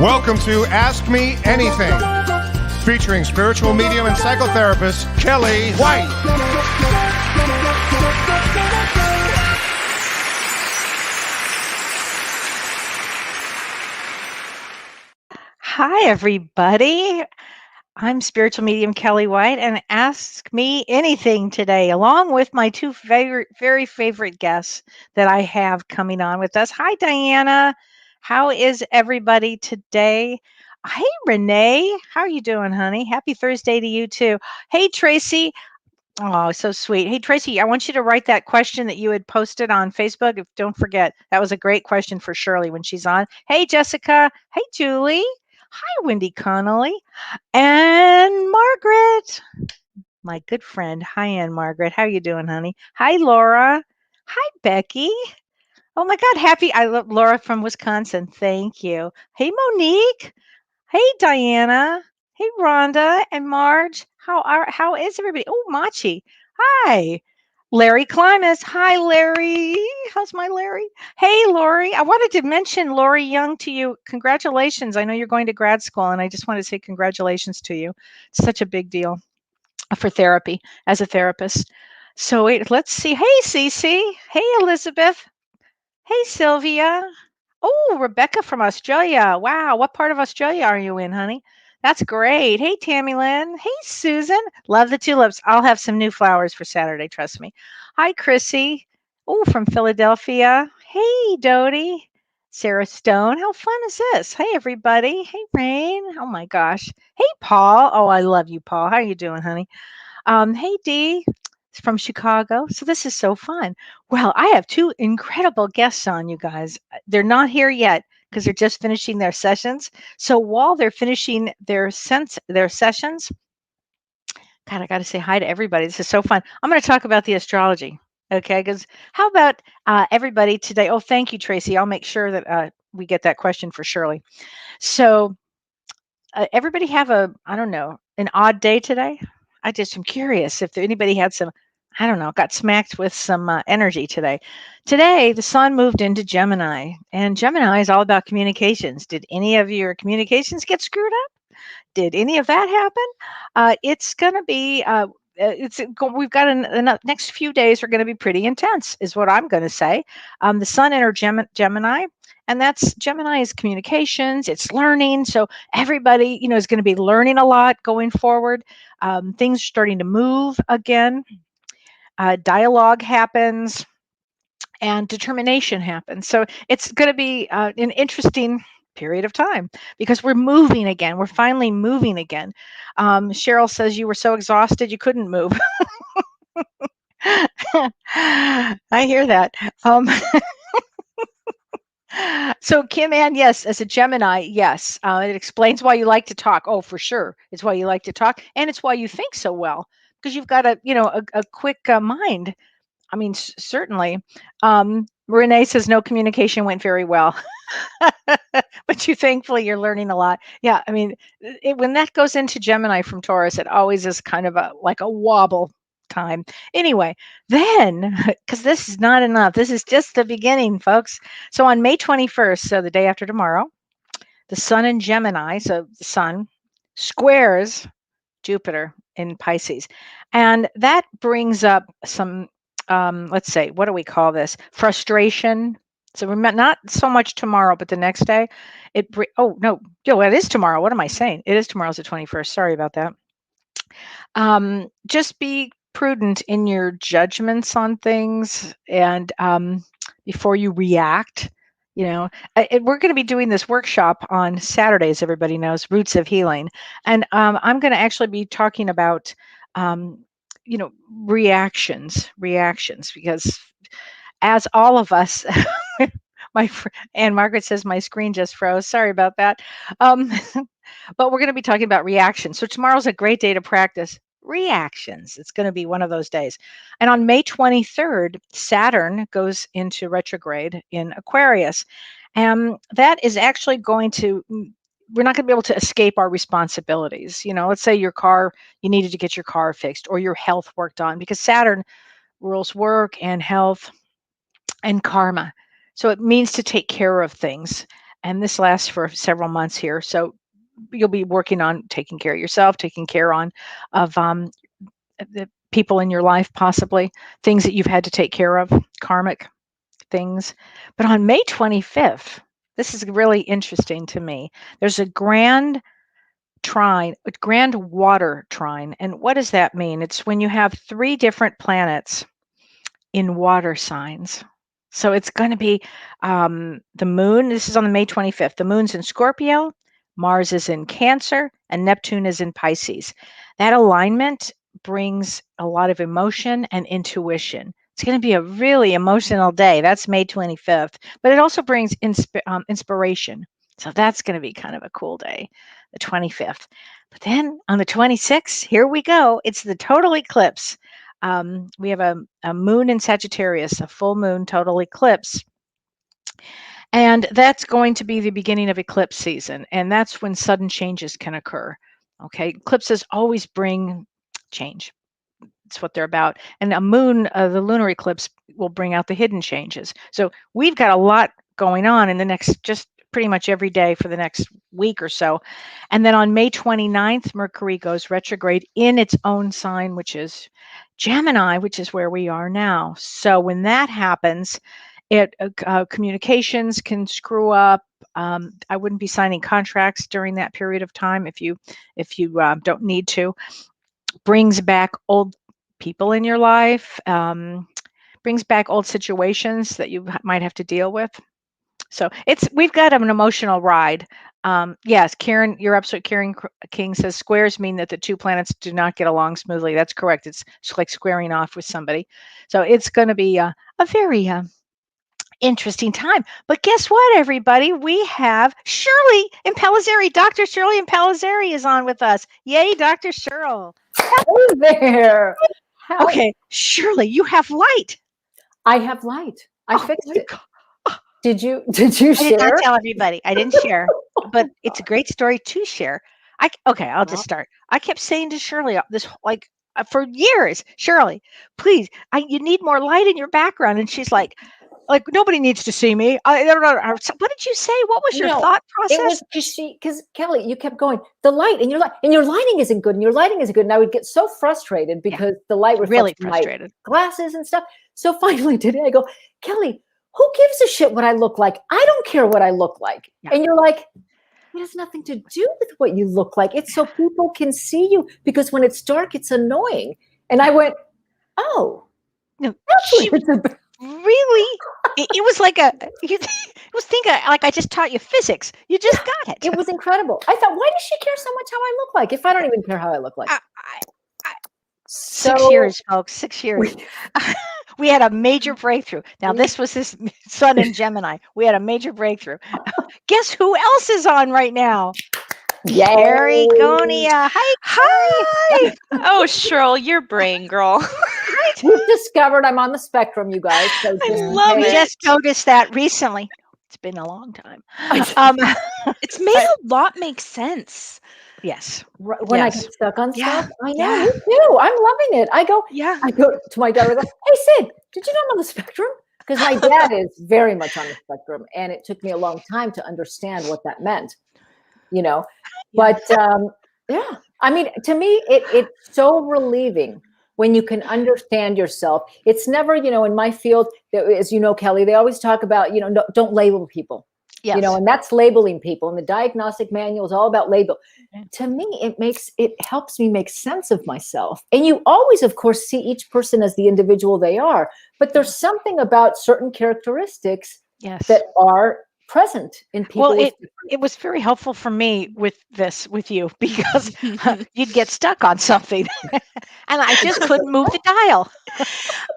Welcome to Ask Me Anything, featuring spiritual medium and psychotherapist Kellee White. Hi, everybody. I'm spiritual medium Kellee White, and Ask Me Anything today, along with my two very favorite guests that I have coming on with us. Hi, Diana. How is everybody today? Hey, Renee. How are you doing, honey? Happy Thursday to you, too. Hey, Tracy. Oh, so sweet. Hey, Tracy, I want you to write that question that you had posted on Facebook. Don't forget, that was a great question for Shirley when she's on. Hey, Jessica. Hey, Julie. Hi, Wendy Connolly. And Margaret, my good friend. Hi, Ann Margaret. How you doing, honey? Hi, Laura. Hi, Becky. Oh my God, happy. I love Laura from Wisconsin. Thank you. Hey, Monique. Hey, Diana. Hey, Rhonda and Marge. How is everybody? Oh, Machi. Hi. Larry Climas. Hi, Larry. How's my Larry? Hey, Lori. I wanted to mention Lori Young to you. Congratulations. I know you're going to grad school, and I just want to say congratulations to you. It's such a big deal for therapy as a therapist. So wait, let's see. Hey, Cece. Hey, Elizabeth. Hey, Sylvia. Oh, Rebecca from Australia. Wow. What part of Australia are you in, honey? That's great. Hey, Tammy Lynn. Hey, Susan. Love the tulips. I'll have some new flowers for Saturday. Trust me. Hi, Chrissy. Oh, from Philadelphia. Hey, Dodie. Sarah Stone. How fun is this? Hey, everybody. Hey, Rain. Oh, my gosh. Hey, Paul. Oh, I love you, Paul. How are you doing, honey? Hey, Dee from Chicago. So this is so fun. Well, I have two incredible guests on, you guys. They're not here yet because they're just finishing their sessions. So while they're finishing their sessions, God, I got to say hi to everybody. This is so fun. I'm going to talk about the astrology. Okay, because how about everybody today? Oh, thank you, Tracy. I'll make sure that we get that question for Shirley. So everybody have I don't know, an odd day today? I just am curious if anybody had some, I don't know, got smacked with some energy today. Today, the sun moved into Gemini, and Gemini is all about communications. Did any of your communications get screwed up? Did any of that happen? It's going to be, we've got next few days are going to be pretty intense, is what I'm going to say. The sun entered Gemini, and that's Gemini is communications, it's learning. So everybody, is going to be learning a lot going forward. Things are starting to move again. Dialogue happens and determination happens. So it's going to be an interesting period of time because we're moving again. We're finally moving again. Cheryl says you were so exhausted you couldn't move. I hear that. So Kim Ann, yes, as a Gemini, yes, it explains why you like to talk. Oh, for sure, it's why you like to talk, and it's why you think so well because you've got a quick mind. I mean, certainly. Renee says no communication went very well, but thankfully you're learning a lot. Yeah, I mean, when that goes into Gemini from Taurus, it always is kind of like a wobble time. Anyway, then, because this is not enough, this is just the beginning, folks. So on May 21st, so the day after tomorrow, the sun in Gemini, so the sun squares Jupiter in Pisces. And that brings up some, let's say, what do we call this? Frustration. So remember, not so much tomorrow, but the next day. Oh, no, it is tomorrow. What am I saying? It is tomorrow's the 21st. Sorry about that. Just be prudent in your judgments on things and before you react. We're going to be doing this workshop on Saturdays, everybody knows, Roots of Healing. And I'm going to actually be talking about, reactions, because as all of us, and Margaret says my screen just froze. Sorry about that. But we're going to be talking about reactions. So tomorrow's a great day to practice reactions. It's going to be one of those days. And on May 23rd, Saturn goes into retrograde in Aquarius. And that is actually we're not going to be able to escape our responsibilities. Let's say you needed to get your car fixed or your health worked on, because Saturn rules work and health and karma. So it means to take care of things. and this lasts for several months here. So you'll be working on taking care of yourself, taking care of the people in your life, possibly things that you've had to take care of, karmic things. But on May 25th, this is really interesting to me. There's a grand trine, a grand water trine. And what does that mean? It's when you have 3 different planets in water signs. So it's going to be the moon. This is on the May 25th. The moon's in Scorpio, Mars is in Cancer, and Neptune is in Pisces. That alignment brings a lot of emotion and intuition. It's going to be a really emotional day. That's May 25th, but it also brings inspiration. So that's going to be kind of a cool day, the 25th. But then on the 26th, here we go. It's the total eclipse. We have a moon in Sagittarius, a full moon total eclipse. And that's going to be the beginning of eclipse season. And that's when sudden changes can occur. Okay. Eclipses always bring change. It's what they're about. And a moon, the lunar eclipse will bring out the hidden changes. So we've got a lot going on in the next, just pretty much every day for the next week or so. And then on May 29th, Mercury goes retrograde in its own sign, which is Gemini, which is where we are now. So when that happens, communications can screw up. I wouldn't be signing contracts during that period of time if you don't need to. Brings back old people in your life, brings back old situations that you might have to deal with. So we've got an emotional ride. Yes, Karen, you're absolutely. Karen King says squares mean that the 2 planets do not get along smoothly. That's correct. It's like squaring off with somebody. So it's going to be a very interesting time. But guess what, everybody? We have Shirley Impellizzeri. Dr. Shirley Impellizzeri is on with us. Yay, Dr. Shirley. Hello there. Okay, Shirley, you have light. I have light. I fixed it. God. Did you I did share? not tell everybody. I didn't share, but it's a great story to share. I'll just start. I kept saying to Shirley this for years, Shirley, please, you need more light in your background, and she's like nobody needs to see me. I don't know. What did you say? What was your thought process? It was because Kellee, you kept going the light, and your lighting isn't good, and your lighting isn't good, and I would get so frustrated because the light reflects really frustrated my glasses and stuff. So finally today, I go, Kellee, who gives a shit what I look like? I don't care what I look like. Yeah. And you're like, it has nothing to do with what you look like. It's so people can see you, because when it's dark, it's annoying. And I went, oh, no, that's what it's about. Really? It was like it was like I just taught you physics. You just got it. It was incredible. I thought, why does she care so much how I look like if I don't even care how I look like? 6 years, folks. 6 years. We had a major breakthrough. Now, this was his sun in Gemini. We had a major breakthrough. Guess who else is on right now? Yay. Karie, Gonia. Hi. Oh, Shirley, your brain, girl. We've discovered I'm on the spectrum, you guys. So I love it. I just noticed that recently. It's been a long time. It's made a lot make sense. Yes. When I get stuck on stuff, I know. Yeah. Me too. I'm loving it. I go to my daughter, I go, hey, Sid, did you know I'm on the spectrum? Because my dad is very much on the spectrum, and it took me a long time to understand what that meant, But yeah, I mean, to me, it's so relieving when you can understand yourself. It's never, in my field, as you know, Kellee, they always talk about, don't label people. Yes. And that's labeling people. And the diagnostic manual is all about label. To me, it helps me make sense of myself. And you always, of course, see each person as the individual they are. But there's something about certain characteristics that are present in people. Well, it was very helpful for me with you, because you'd get stuck on something and I just couldn't move the dial.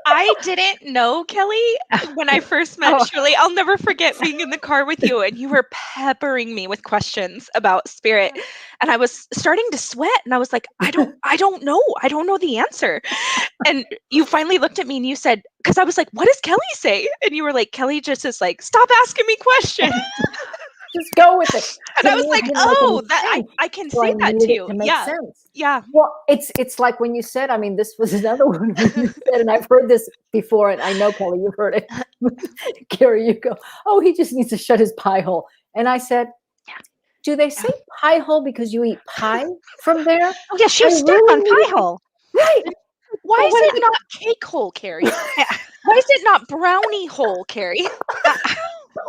I didn't know, Kellee, when I first met Shirley. I'll never forget being in the car with you, and you were peppering me with questions about spirit, and I was starting to sweat, and I was like, I don't know the answer. And you finally looked at me and you said, because I was like, what does Kellee say? And you were like, Kellee just is like, stop asking me questions. Just go with it. And I was like, I can say that to you. Sense. Yeah. Well, it's like when you said, I mean, this was another one when you said, and I've heard this before, and I know, Kellee, you've heard it. Karie, you go, oh, he just needs to shut his pie hole. And I said, do they say pie hole because you eat pie from there? Oh, yeah, she was I stuck on really pie hole. Right. Why But is what it not cake hole, Karie? Why is it not brownie hole, Karie?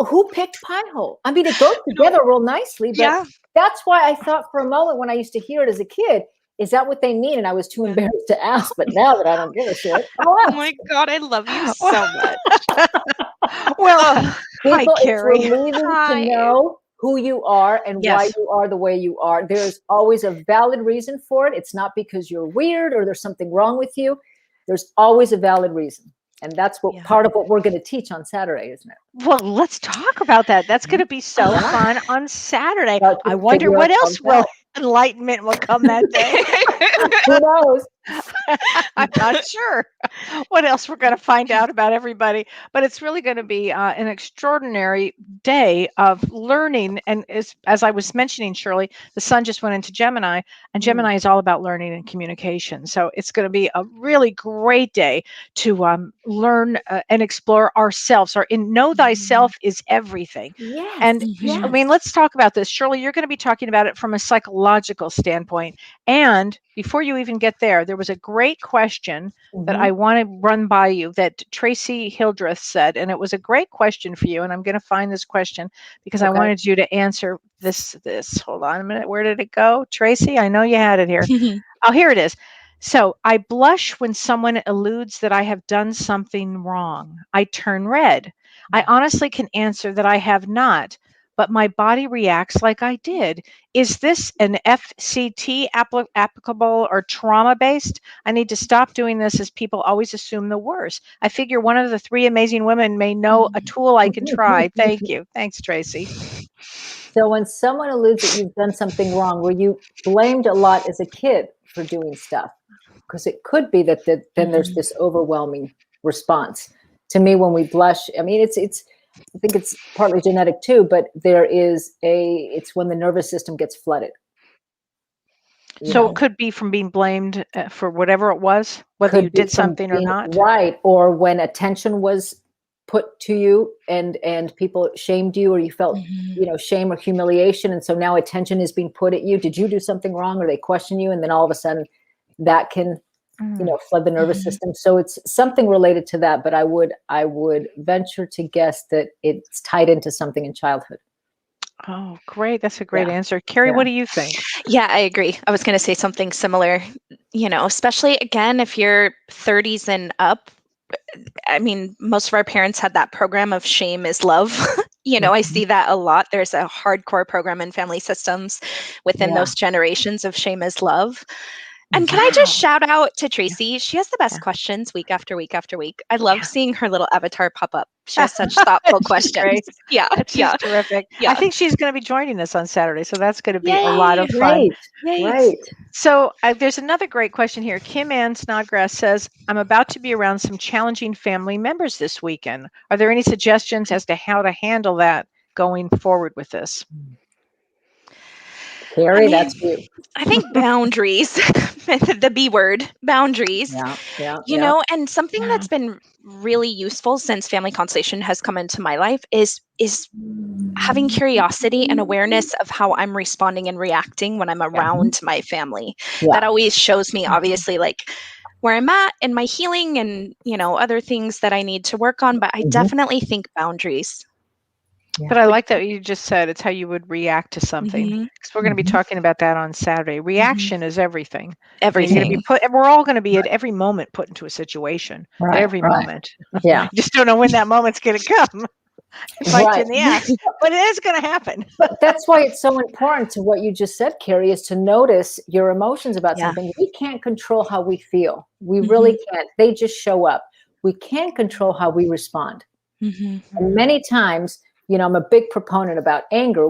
who picked pie hole? I mean, it goes together real nicely, but Yeah. that's why I thought for a moment when I used to hear it as a kid, is that what they mean? And I was too embarrassed to ask. But now that I don't give a shit, Oh my God, I love you so much. Well, Oh, hi, people, it's Karie. relieving Hi. to know who you are and why you are the way you are. There's always a valid reason for it. It's not because you're weird or there's something wrong with you. There's always a valid reason. And that's what part of what we're going to teach on Saturday, isn't it? Well, let's talk about that. That's going to be so fun on Saturday. Well, I wonder figure what out else will enlightenment will come that day. Who knows? I'm not sure what else we're going to find out about everybody, but it's really going to be an extraordinary day of learning. And as I was mentioning, Shirley, the sun just went into Gemini, and Gemini is all about learning and communication. So it's going to be a really great day to learn and explore ourselves. Know thyself is everything. Yes. And I mean, let's talk about this. Shirley, you're going to be talking about it from a psychological standpoint. And before you even get there was a great question that I want to run by you that Tracy Hildreth said, and it was a great question for you. And I'm going to find this question because I wanted you to answer this. Hold on a minute. Where did it go? Tracy, I know you had it here. Oh, here it is. So I blush when someone alludes that I have done something wrong. I turn red. I honestly can answer that I have not, but my body reacts like I did. Is this an FCT applicable or trauma based? I need to stop doing this as people always assume the worst. I figure one of the three amazing women may know a tool I can try. Thank you. Thanks, Tracy. So when someone alludes that you've done something wrong, were you blamed a lot as a kid for doing stuff? Because it could be that then there's this overwhelming response. To me, when we blush, I mean, I think it's partly genetic too, but it's when the nervous system gets flooded. So it could be from being blamed for whatever it was, whether you did something or not. Right. Or when attention was put to you and people shamed you, or you felt, shame or humiliation. And so now attention is being put at you. Did you do something wrong? Or they question you. And then all of a sudden that can, flood the nervous system. So it's something related to that. But I would venture to guess that it's tied into something in childhood. Oh, great. That's a great answer. Karie, what do you think? Yeah, I agree. I was going to say something similar, especially again, if you're 30s and up. I mean, most of our parents had that program of shame is love. I see that a lot. There's a hardcore program in family systems within those generations of shame is love. And can I just shout out to Tracy? She has the best questions week after week after week. I love seeing her little avatar pop up. She has such thoughtful questions. Great. Yeah. She's terrific. Yeah. I think she's going to be joining us on Saturday. So that's going to be a lot of fun. Right. So there's another great question here. Kim Ann Snodgrass says, I'm about to be around some challenging family members this weekend. Are there any suggestions as to how to handle that going forward with this? Karie, that's you. I think boundaries, the B word, boundaries. And something that's been really useful since family constellation has come into my life is having curiosity and awareness of how I'm responding and reacting when I'm around my family. That always shows me, obviously, like where I'm at in my healing and, other things that I need to work on. But I definitely think boundaries. But I like that you just said it's how you would react to something, because we're going to be talking about that on Saturday. Reaction is everything. Everything. We're all going to be at every moment put into a situation. At every moment. Yeah. You just don't know when that moment's going to come. Bites you in the ass, but it is going to happen. But that's why it's so important to what you just said, Karie, is to notice your emotions about something. We can't control how we feel. We really can't. They just show up. We can control how we respond. And many times, I'm a big proponent about anger.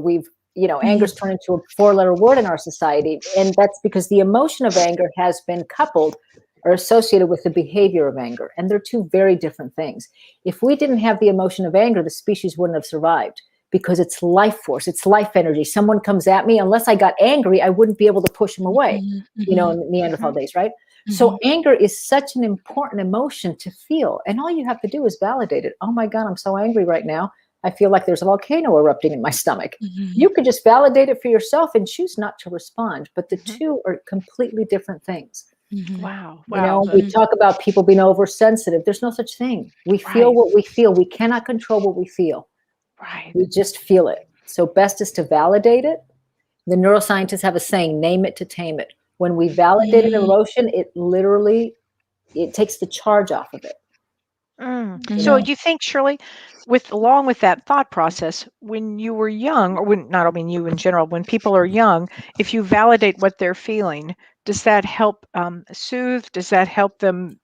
Anger's turned into a 4-letter word in our society. And that's because the emotion of anger has been coupled or associated with the behavior of anger. And they're two very different things. If we didn't have the emotion of anger, the species wouldn't have survived, because it's life force, it's life energy. Someone comes at me, unless I got angry, I wouldn't be able to push them away, in the Neanderthal days, right? So anger is such an important emotion to feel. And all you have to do is validate it. Oh my God, I'm so angry right now. I feel like there's a volcano erupting in my stomach. Mhm. You could just validate it for yourself and choose not to respond. But the two are completely different things. Mhm. Wow. You know, we talk about people being oversensitive. There's no such thing. We feel Right. what we feel. We cannot control what we feel. Right. We just feel it. So best is to validate it. The neuroscientists have a saying, name it to tame it. When we validate an emotion, it takes the charge off of it. So do you think, Shirley, along with that thought process, when you were young, or not, I mean you in general, when people are young, if you validate what they're feeling, does that help soothe? Does that help them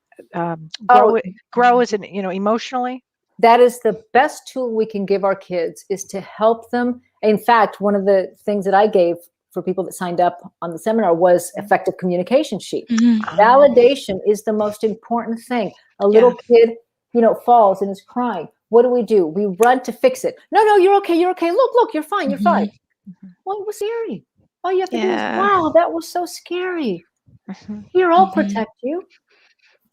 grow as emotionally? That is the best tool we can give our kids, is to help them. In fact, one of the things that I gave for people that signed up on the seminar was effective communication sheet. Validation is the most important thing. A little kid, falls and is crying. What do? We run to fix it. No, you're okay. You're okay. Look, you're fine. You're fine. Well, it was scary. All you have to do is, wow, that was so scary. Here, I'll protect you.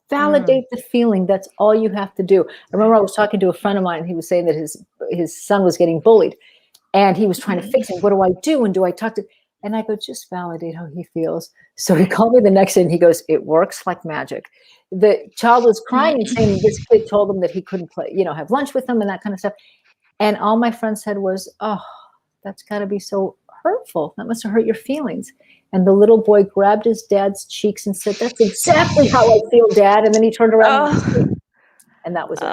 Validate the feeling. That's all you have to do. I remember I was talking to a friend of mine. He was saying that his son was getting bullied, and he was trying to fix it. What do I do? And do I talk to? And I go, just validate how he feels. So he called me the next day, and he goes, it works like magic. The child was crying and saying this kid told him that he couldn't play, have lunch with him and that kind of stuff. And all my friend said was, oh, that's got to be so hurtful. That must have hurt your feelings. And the little boy grabbed his dad's cheeks and said, that's exactly how I feel, Dad. And then he turned around and that was it.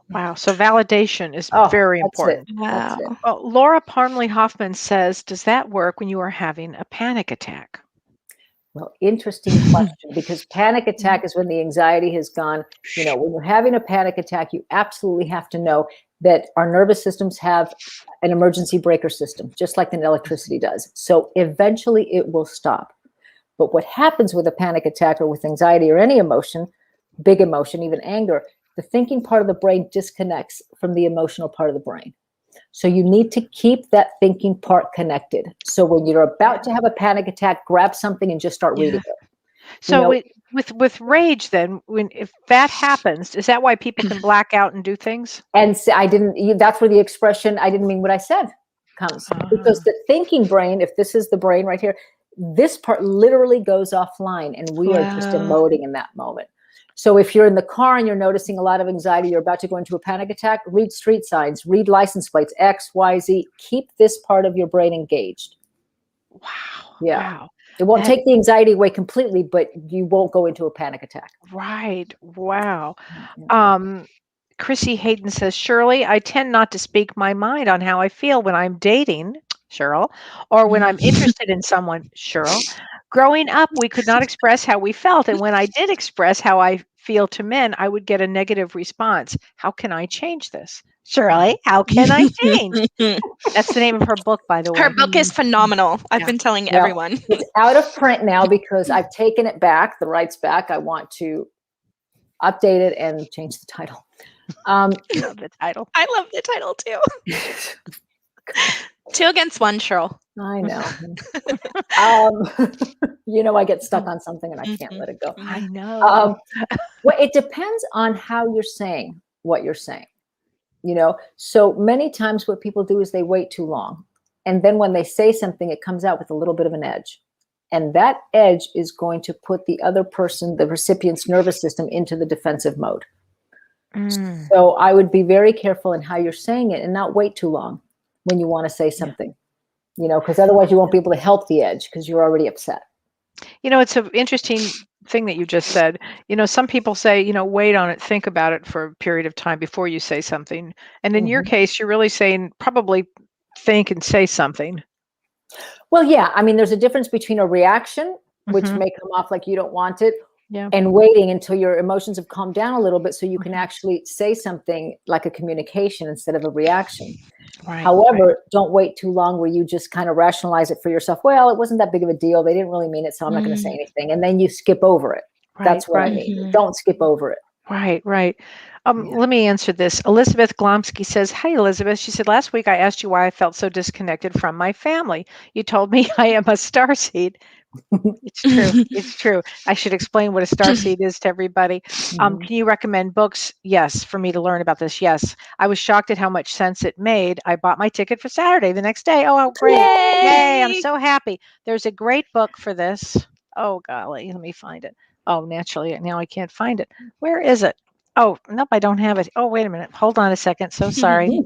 Wow. So validation is very important. Wow. Well, Laura Parmley Hoffman says, does that work when you are having a panic attack? Well, interesting question, because panic attack is when the anxiety has gone. When you're having a panic attack, you absolutely have to know that our nervous systems have an emergency breaker system, just like an electricity does. So eventually it will stop. But what happens with a panic attack or with anxiety or any emotion, big emotion, even anger, the thinking part of the brain disconnects from the emotional part of the brain. So you need to keep that thinking part connected. So when you're about to have a panic attack, grab something and just start reading it. So with rage, then, if that happens, is that why people can black out and do things? And that's where the expression, I didn't mean what I said, comes. Because the thinking brain, if this is the brain right here, this part literally goes offline, and we are just emoting in that moment. So if you're in the car and you're noticing a lot of anxiety, you're about to go into a panic attack, read street signs, read license plates, X, Y, Z. Keep this part of your brain engaged. Wow. Yeah. Wow. It won't take the anxiety away completely, but you won't go into a panic attack. Right. Wow. Chrissy Hayden says, Shirley, I tend not to speak my mind on how I feel when I'm dating, Cheryl, or when I'm interested in someone, Cheryl. Growing up, we could not express how we felt. And when I did express how I feel to men, I would get a negative response. How can I change this? Shirley, how can I change? That's the name of her book, by the way. Her book is phenomenal. I've been telling everyone. It's out of print now because I've taken it back, the rights back. I want to update it and change the title. I love the title. I love the title too. 2 against 1, Cheryl. I know. I get stuck on something and I can't let it go. I know. Well, it depends on how you're saying what you're saying. So many times what people do is they wait too long. And then when they say something, it comes out with a little bit of an edge. And that edge is going to put the other person, the recipient's nervous system, into the defensive mode. So I would be very careful in how you're saying it and not wait too long when you want to say something, because otherwise you won't be able to help the edge because you're already upset. It's an interesting thing that you just said. Some people say, wait on it, think about it for a period of time before you say something. And in your case, you're really saying probably think and say something. Well, yeah. I mean, there's a difference between a reaction, which may come off like you don't want it, Yeah. and waiting until your emotions have calmed down a little bit so you can actually say something like a communication instead of a reaction. Right, However, don't wait too long where you just kind of rationalize it for yourself. Well, it wasn't that big of a deal. They didn't really mean it, so I'm not going to say anything. And then you skip over it. That's what I mean. Don't skip over it. Right. Let me answer this. Elizabeth Glomsky says, hi, Elizabeth. She said, last week I asked you why I felt so disconnected from my family. You told me I am a starseed. It's true. It's true. I should explain what a starseed is to everybody. Can you recommend books? Yes, for me to learn about this. Yes. I was shocked at how much sense it made. I bought my ticket for Saturday the next day. Oh, great. Yay. I'm so happy. There's a great book for this. Oh, golly. Let me find it. Oh, naturally, now I can't find it. Where is it? Oh, nope, I don't have it. Oh, wait a minute. Hold on a second. So sorry.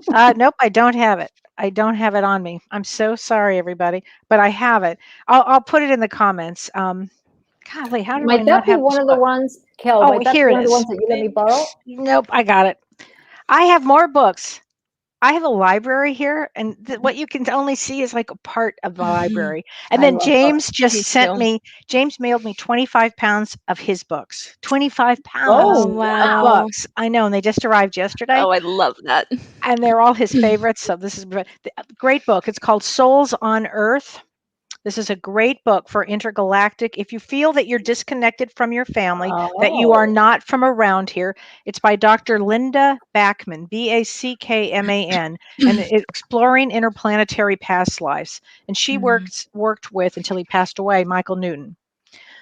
Nope, I don't have it. I don't have it on me. I'm so sorry, everybody, but I have it. I'll put it in the comments. Golly, how do I Might not that be have one this of the book? ones, Kel? Oh, Might that be here it one of the is. ones that you let me borrow? Nope, I got it. I have more books. I have a library here, and what you can only see is like a part of the library. And I then love James books. just Me sent too. me, James mailed me 25 pounds of his books. 25 pounds Oh, of wow. books. I know, and they just arrived yesterday. Oh, I love that. And they're all his favorites. So this is a great book. It's called Souls on Earth. This is a great book for intergalactic. If you feel that you're disconnected from your family, that you are Oh. not from around here, it's by Dr. Linda Backman, Backman, and it's exploring interplanetary past lives. And she worked with, until he passed away, Michael Newton.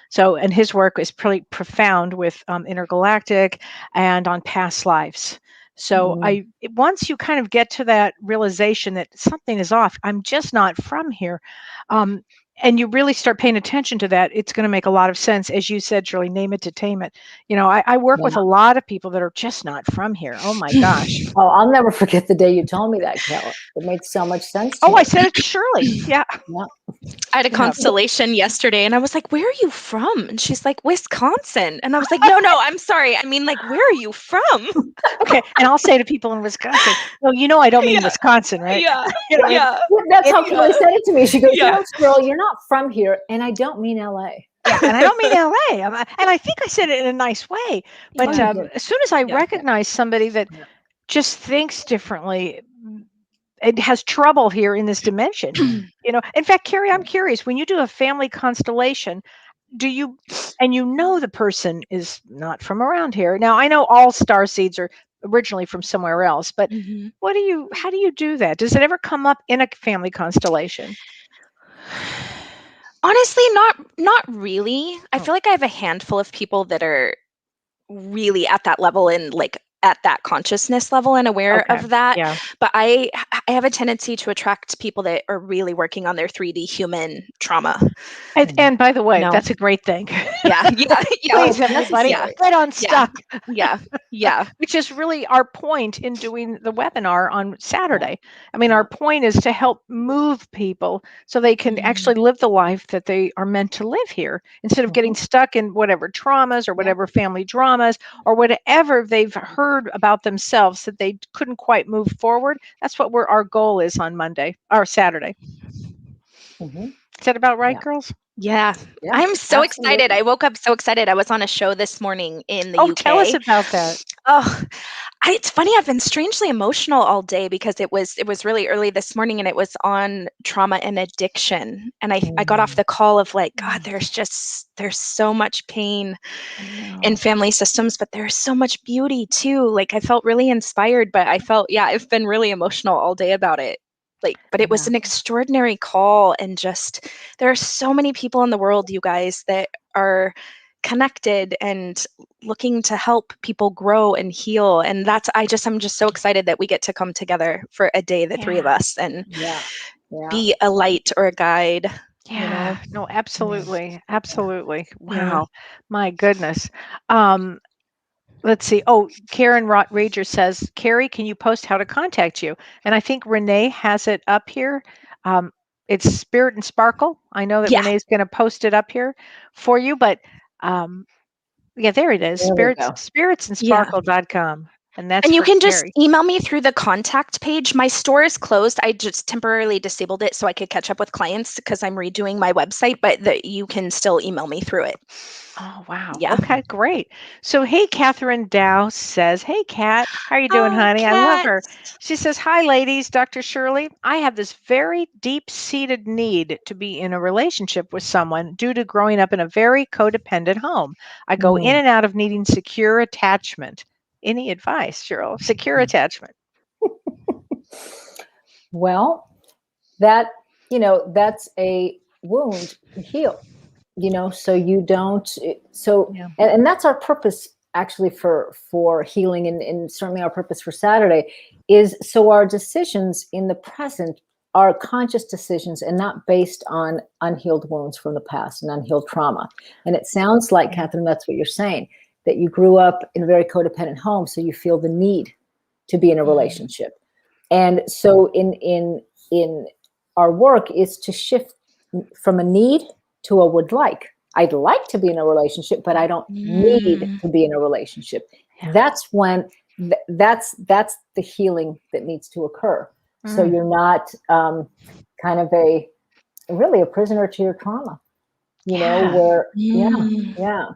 So, and his work is pretty profound with intergalactic and on past lives. So, once you kind of get to that realization that something is off, I'm just not from here, and you really start paying attention to that, it's going to make a lot of sense. As you said, Shirley, name it to tame it. You know, I work with a lot of people that are just not from here. Oh my gosh. Oh, I'll never forget the day you told me that, Kel. It made so much sense to Oh, me. I said it to Shirley. Yeah. Yeah. I had a constellation yesterday, and I was like, "Where are you from?" And she's like, "Wisconsin." And I was like, "No, I'm sorry. I mean, like, where are you from?" Okay. And I'll say to people in Wisconsin, well, you know, I don't mean Wisconsin, right? Yeah. You know, Yeah. That's how Kelly said it to me. She goes, Yeah. "You know, girl, you're not from here, and I don't mean LA." Yeah, and I don't mean LA. And I think I said it in a nice way. But Oh, you did. as soon as I Yeah. recognize somebody that Yeah. just thinks differently, it has trouble here in this dimension. You know, in fact, Karie, I'm curious, when you do a family constellation, do you, and you know the person is not from around here. Now, I know all starseeds are originally from somewhere else, but how do you do that? Does it ever come up in a family constellation? Honestly, not really. I feel like I have a handful of people that are really at that level and like at that consciousness level and aware Okay. of that. Yeah. But I have a tendency to attract people that are really working on their 3D human trauma. And by the way, No. that's a great thing. Yeah. Yeah. Please, Oh, everybody, necessary. get unstuck. Yeah. Which is really our point in doing the webinar on Saturday. I mean, our point is to help move people so they can actually live the life that they are meant to live here instead of getting stuck in whatever traumas or whatever family dramas or whatever they've heard about themselves that they couldn't quite move forward. That's what our goal is on Monday or Saturday. Is that about right, girls? Yeah. Yeah, I'm so excited. absolutely. I woke up so excited. I was on a show this morning in the Oh, UK. tell us about that. Oh, it's funny. I've been strangely emotional all day because it was really early this morning, and it was on trauma and addiction. And I got off the call of like, God, there's so much pain in family systems, but there's so much beauty too. Like I felt really inspired, but I felt, I've been really emotional all day about it. Like, but it was an extraordinary call, and just there are so many people in the world, you guys, that are connected and looking to help people grow and heal. And I'm just so excited that we get to come together for a day, the three of us, and be a light or a guide. You know? No, absolutely. Absolutely. Yeah. Wow. My goodness. Let's see. Oh, Karen Rager says, Karie, can you post how to contact you? And I think Renee has it up here. It's Spirit and Sparkle. I know that Yeah. Renee's going to post it up here for you, but there it is. There we go. Spiritsandsparkle.com. And that's And you for can just Karie. email me through the contact page. My store is closed. I just temporarily disabled it so I could catch up with clients because I'm redoing my website, but you can still email me through it. Oh, wow. Yeah. Okay, great. So, hey, Catherine Dow says, hey, Kat, how are you doing, Oh, honey? I love Kat. her. She says, hi, ladies, Dr. Shirley. I have this very deep-seated need to be in a relationship with someone due to growing up in a very codependent home. I go in and out of needing secure attachment. Any advice, Cheryl? Secure attachment. Well, that's wound heal, so you don't, Yeah. and that's our purpose actually for healing, and certainly our purpose for Saturday is so our decisions in the present are conscious decisions and not based on unhealed wounds from the past and unhealed trauma. And it sounds like, Catherine, that's what you're saying, that you grew up in a very codependent home, so you feel the need to be in a relationship. And so in our work is to shift from a need to a would like. I'd like to be in a relationship, but I don't need to be in a relationship. Yeah. That's when that's the healing that needs to occur. So you're not kind of really a prisoner to your trauma, where, Wow.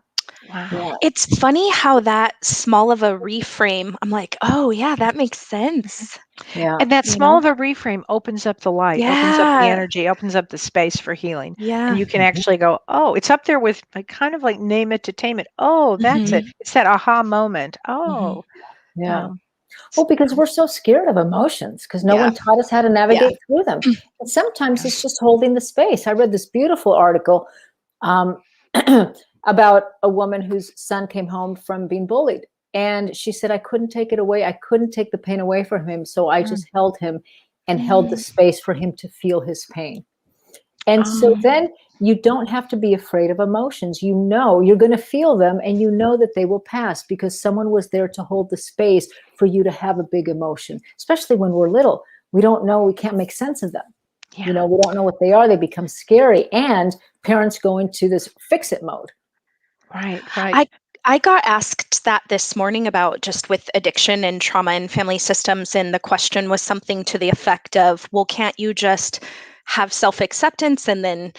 yeah. It's funny how that small of a reframe, I'm like, oh yeah, that makes sense. Yeah. And that small of a reframe opens up the light, opens up the Yeah. energy, opens up the space for healing. Yeah. And you can actually go, oh, it's up there with kind of like name it to tame it. Oh, that's it. It's that aha moment. Oh, Yeah. Well, because we're so scared of emotions, because no Yeah. one taught us how to navigate through them. And sometimes it's just holding the space. I read this beautiful article about a woman whose son came home from being bullied. And she said, I couldn't take it away. I couldn't take the pain away from him. So I just held him and held the space for him to feel his pain. And so then you don't have to be afraid of emotions. You know you're going to feel them, and you know that they will pass because someone was there to hold the space for you to have a big emotion, especially when we're little. We don't know. We can't make sense of them. yeah. We don't know what they are. They become scary. And parents go into this fix-it mode. Right. I got asked that this morning about just with addiction and trauma and family systems. And the question was something to the effect of, well, can't you just have self-acceptance and then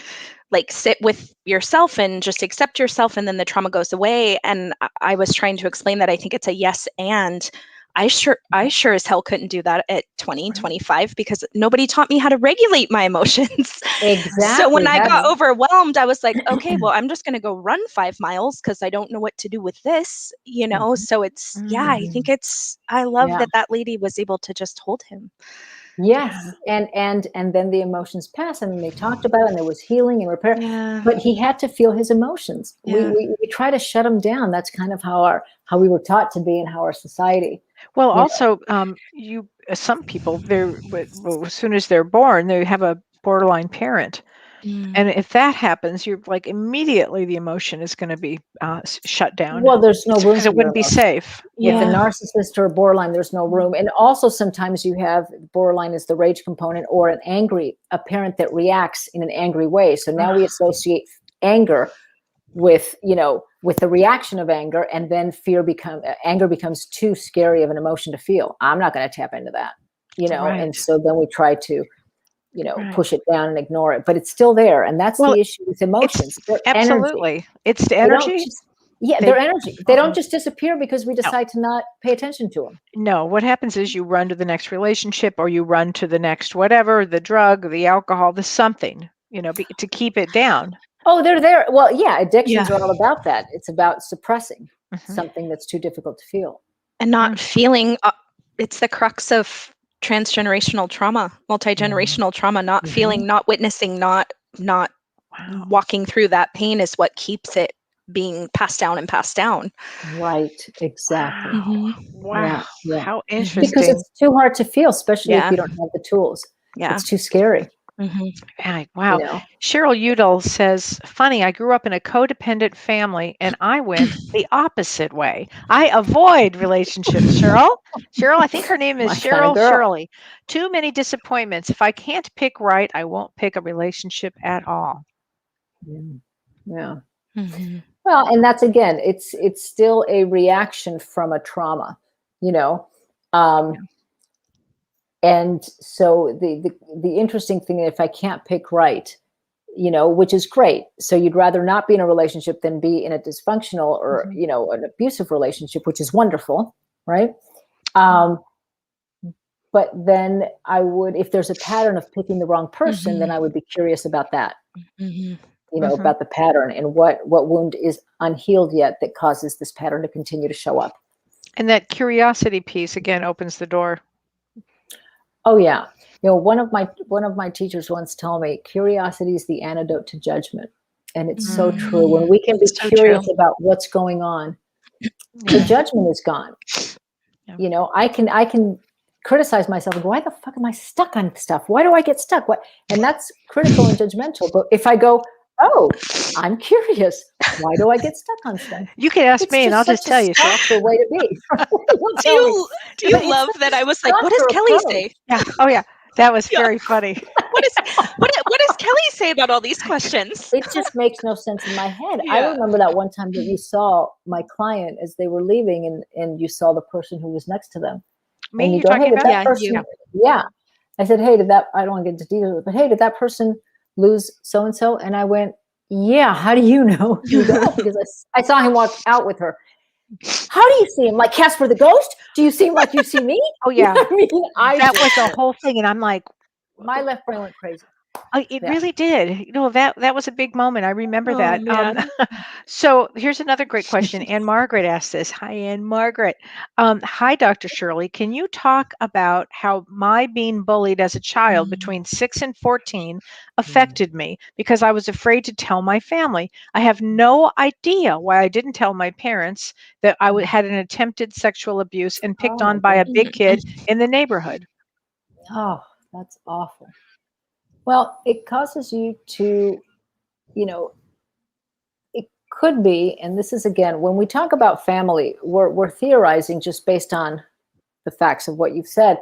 like sit with yourself and just accept yourself and then the trauma goes away? And I was trying to explain that I think it's a yes. And I sure as hell couldn't do that at 20, 25 because nobody taught me how to regulate my emotions. Exactly. So when I got overwhelmed, I was like, okay, well, I'm just going to go run 5 miles because I don't know what to do with this, So it's, I think I love that lady was able to just hold him. Yes. And then the emotions pass, and they talked about it, and there was healing and repair, but he had to feel his emotions. We try to shut him down. That's kind of how we were taught to be, and how our society. Well, also, some people, as soon as they're born, they have a borderline parent. And if that happens, you're like immediately the emotion is going to be shut down. Well, there's no room because it wouldn't be safe. With a narcissist or a borderline, there's no room. And also sometimes you have borderline is the rage component, or a parent that reacts in an angry way. So now we associate anger with the reaction of anger, and then anger becomes too scary of an emotion to feel. I'm not going to tap into that, and so then we try to push it down and ignore it, but it's still there. And that's the issue with emotions. Absolutely. Energy. It's the energy. They're energy. They don't just disappear because we decide to not pay attention to them. No, what happens is you run to the next relationship, or you run to the next whatever, the drug, the alcohol, the something, to keep it down. Oh, they're there. Well, addictions are all about that. It's about suppressing something that's too difficult to feel. And not feeling, it's the crux of transgenerational trauma, multi-generational trauma, not feeling, not witnessing, not walking through that pain is what keeps it being passed down and passed down. Right. Exactly. Wow. Yeah. How interesting. Because it's too hard to feel, especially if you don't have the tools. Yeah. It's too scary. Wow. Cheryl Udall says, funny, I grew up in a codependent family and I went the opposite way. I avoid relationships, Cheryl. I think her name is Cheryl Shirley. Too many disappointments. If I can't pick right, I won't pick a relationship at all. Yeah. Well, and that's, again, it's still a reaction from a trauma, and so the interesting thing, if I can't pick right, which is great. So you'd rather not be in a relationship than be in a dysfunctional or, an abusive relationship, which is wonderful. Right. But then I would, if there's a pattern of picking the wrong person, then I would be curious about that, about the pattern and what wound is unhealed yet that causes this pattern to continue to show up. And that curiosity piece, again, opens the door. Oh, yeah. one of my teachers once told me, curiosity is the antidote to judgment. And it's so true. When we can be So curious true. about what's going on, the judgment is gone. Yeah. I can criticize myself and go, why the fuck am I stuck on stuff? Why do I get stuck? What? And that's critical and judgmental. But if I go, oh, I'm curious, why do I get stuck on stuff? You can ask me, and I'll just tell you. The way to be. Do you love that I was like, what does Kellee say? Yeah. Oh yeah, that was very funny. What does Kellee say about all these questions? It just makes no sense in my head. I remember that one time that you saw my client as they were leaving, and you saw the person who was next to them. Me, and you're talking about? That person, yeah. I said, hey, I don't want to get into details, but hey, did that person lose so-and-so? And I went, yeah, how do you know? Because I saw him walk out with her. How do you see him? Like Casper the Ghost? Do you see him like you see me? Oh, yeah. You know what I mean? That was the whole thing. And I'm like, my left brain went crazy. It really did. That was a big moment. I remember that. Man. So here's another great question. Anne Margaret asked this. Hi, Anne Margaret. Hi, Dr. Shirley. Can you talk about how my being bullied as a child between 6 and 14 affected me because I was afraid to tell my family? I have no idea why I didn't tell my parents that I had an attempted sexual abuse and picked on by a big kid in the neighborhood. Oh, that's awful. Well, it causes you to, it could be, and this is again, when we talk about family, we're theorizing just based on the facts of what you've said.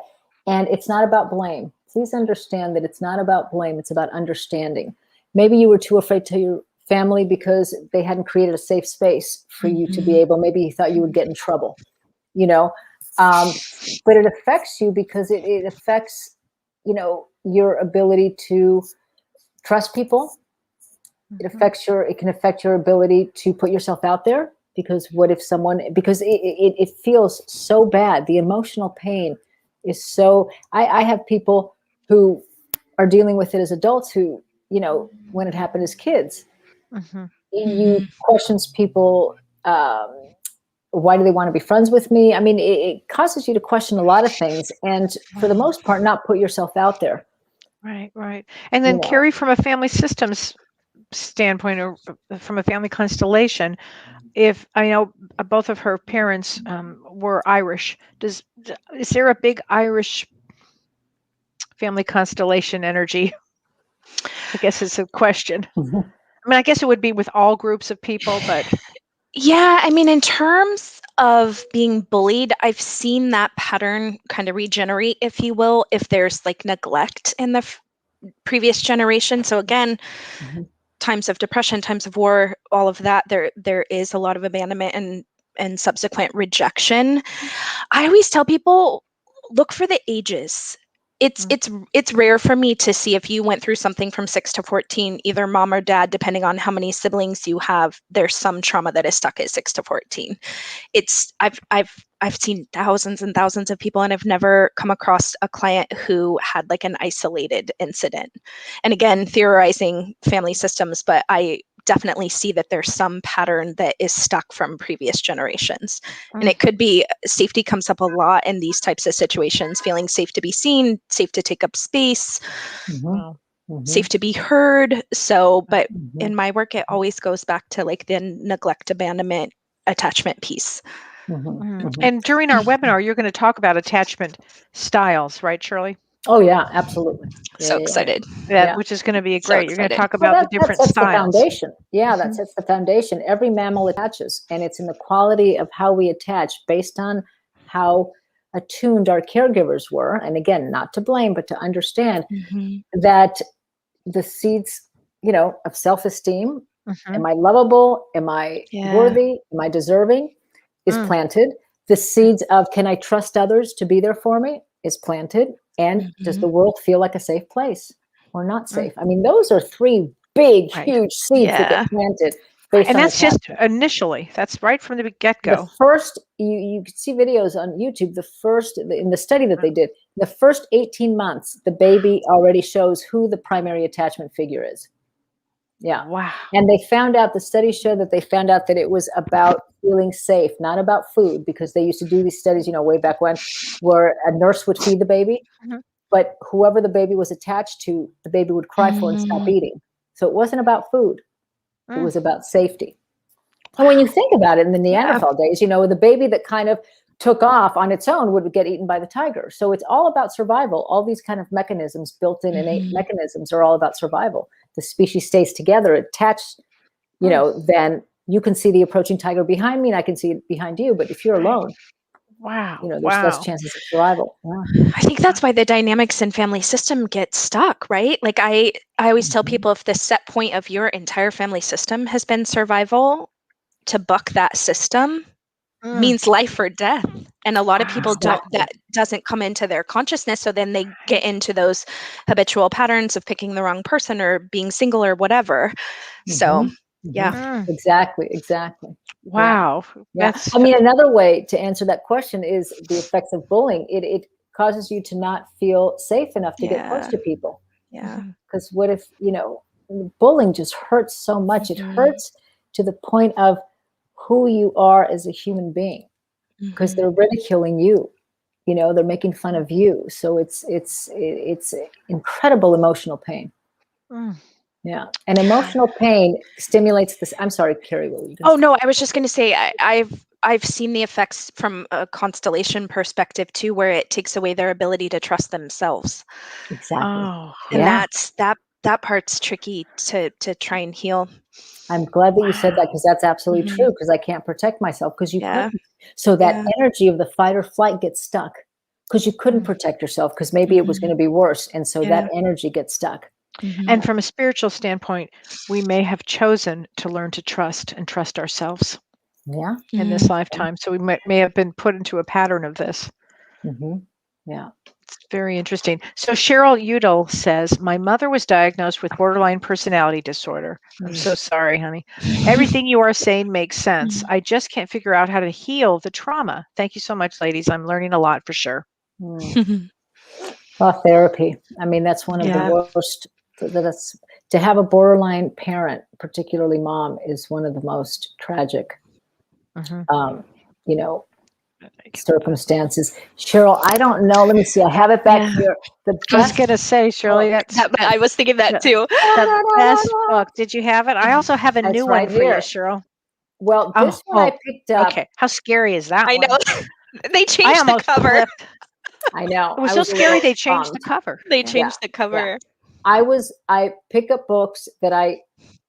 And it's not about blame. Please understand that it's not about blame. It's about understanding. Maybe you were too afraid to tell your family because they hadn't created a safe space for you to be able, maybe you thought you would get in trouble, but it affects you because it affects, your ability to trust people. It can affect your ability to put yourself out there, because what if because it feels so bad. The emotional pain is so, I have people who are dealing with it as adults who, when it happened as kids, you questions people, why do they want to be friends with me? I mean, it causes you to question a lot of things, and for the most part, not put yourself out there. Right. And then Karie, from a family systems standpoint, or from a family constellation, if I know both of her parents were Irish, is there a big Irish family constellation energy? I guess it's a question. I mean, I guess it would be with all groups of people, but yeah, I mean, in terms of being bullied, I've seen that pattern kind of regenerate, if you will, if there's like neglect in the previous generation. So again, times of depression, times of war, all of that, there is a lot of abandonment and subsequent rejection. I always tell people, look for the ages. It's rare for me to see if you went through something from 6 to 14, either mom or dad, depending on how many siblings you have, there's some trauma that is stuck at 6 to 14. I've seen thousands and thousands of people, and I've never come across a client who had like an isolated incident. And again, theorizing family systems, but I definitely see that there's some pattern that is stuck from previous generations. And it could be safety comes up a lot in these types of situations, feeling safe to be seen, safe to take up space, safe to be heard. So, but in my work, it always goes back to like the neglect, abandonment, attachment piece. And during our webinar, you're going to talk about attachment styles, right, Shirley? Oh yeah, absolutely. So excited. Which is going to be great. So you're going to talk about the different that's styles. The foundation. Yeah, that sets the foundation. Every mammal attaches, and it's in the quality of how we attach based on how attuned our caregivers were. And again, not to blame, but to understand that the seeds, of self-esteem, am I lovable? Am I worthy? Am I deserving? Is planted. The seeds of, can I trust others to be there for me? Is planted. And does the world feel like a safe place or not safe? I mean, those are three big, huge seeds that get planted. And that's just initially. That's right from the get-go. The first, you can see videos on YouTube, in the study that they did, the first 18 months, the baby already shows who the primary attachment figure is. Yeah. Wow. And the study showed that they found out that it was about feeling safe, not about food, because they used to do these studies, way back when, where a nurse would feed the baby. but whoever the baby was attached to, the baby would cry for and stop eating. So it wasn't about food. It was about safety. And when you think about it, in the Neanderthal days, the baby that kind of took off on its own would get eaten by the tiger. So it's all about survival. All these kind of mechanisms, built-in innate mechanisms, are all about survival. The species stays together, attached, then you can see the approaching tiger behind me and I can see it behind you. But if you're alone, there's less chances of survival. Yeah. I think that's why the dynamics in family system get stuck, right? Like I always tell people, if the set point of your entire family system has been survival, to buck that system means life or death. And a lot of people that doesn't come into their consciousness. So then they get into those habitual patterns of picking the wrong person or being single or whatever. So Exactly. Wow. Yeah. I mean, another way to answer that question is the effects of bullying. It causes you to not feel safe enough to get close to people. Yeah. Because what if, bullying just hurts so much. It hurts to the point of who you are as a human being, because they're ridiculing you. They're making fun of you. So it's incredible emotional pain. Yeah. And emotional pain stimulates this. I'm sorry, Karie. What were you gonna say? No, I was just going to say, I've seen the effects from a constellation perspective too, where it takes away their ability to trust themselves. Exactly. And that's that part's tricky to try and heal. I'm glad that you said that, because that's absolutely true, because I can't protect myself, because you couldn't. So that energy of the fight or flight gets stuck because you couldn't protect yourself, because maybe it was going to be worse. And so that energy gets stuck. And from a spiritual standpoint, we may have chosen to learn to trust and trust ourselves in this lifetime. So we may have been put into a pattern of this. Yeah. It's very interesting. So Cheryl Udall says, my mother was diagnosed with borderline personality disorder. I'm so sorry, honey. Everything you are saying makes sense. I just can't figure out how to heal the trauma. Thank you so much, ladies. I'm learning a lot for sure. Well, therapy. I mean, that's one of the worst. To have a borderline parent, particularly mom, is one of the most tragic, circumstances. Cheryl, I don't know. Let me see. I have it back here. I was going to say, Shirley, I was thinking that too. The best book. Did you have it? I also have a new one for you, Cheryl. Well, this one I picked up. Okay. How scary is that? I know. They changed the cover. I know. It was so scary they changed the cover. They changed the cover. I pick up books that I